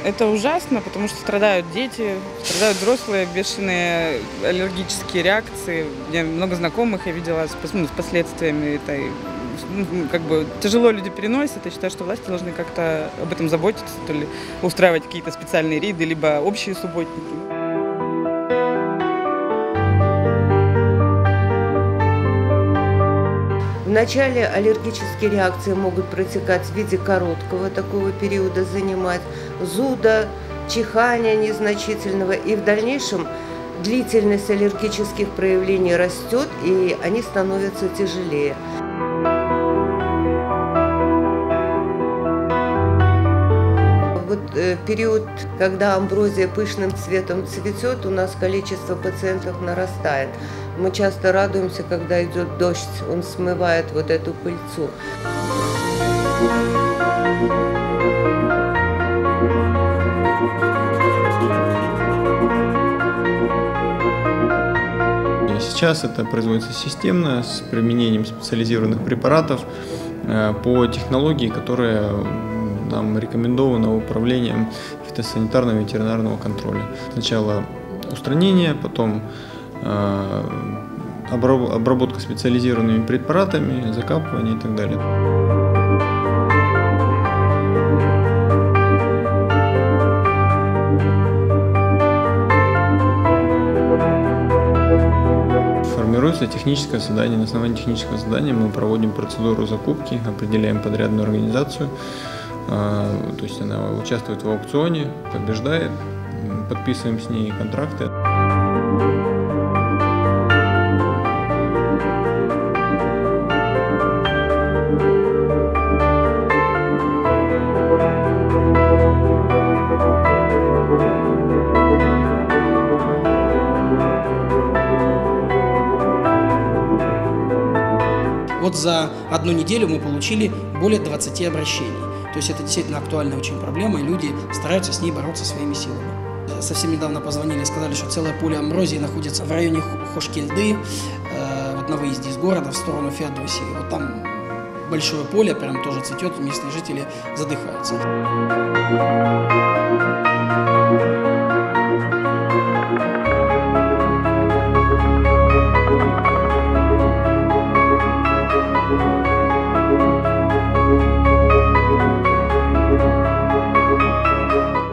Это ужасно, потому что страдают дети, страдают взрослые, бешеные аллергические реакции. У меня много знакомых, я видела с последствиями этой. Как бы тяжело люди переносят. Я считаю, что власти должны как-то об этом заботиться, то ли устраивать какие-то специальные рейды, либо общие субботники. Вначале аллергические реакции могут протекать в виде короткого такого периода, занимать зуда, чихания незначительного, и в дальнейшем длительность аллергических проявлений растет, и они становятся тяжелее. Период, когда амброзия пышным цветом цветет, у нас количество пациентов нарастает. Мы часто радуемся, когда идет дождь, он смывает вот эту пыльцу. Сейчас это производится системно, с применением специализированных препаратов по технологии, которая нам рекомендовано управлением фитосанитарного и ветеринарного контроля. Сначала устранение, потом обработка специализированными препаратами, закапывание и так далее. Формируется техническое задание. На основании технического задания мы проводим процедуру закупки, определяем подрядную организацию. То есть она участвует в аукционе, побеждает, подписываем с ней контракты. Вот за одну неделю мы получили более 20 обращений. То есть это действительно актуальная очень проблема, и люди стараются с ней бороться своими силами. Совсем недавно позвонили и сказали, что целое поле амброзии находится в районе Хошкильды, вот на выезде из города в сторону Феодосии. Вот там большое поле, прям тоже цветет, местные жители задыхаются.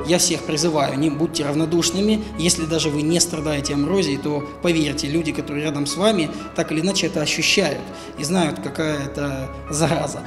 Я всех призываю, не будьте равнодушными. Если даже вы не страдаете амброзией, то поверьте, люди, которые рядом с вами, так или иначе это ощущают и знают, какая это зараза.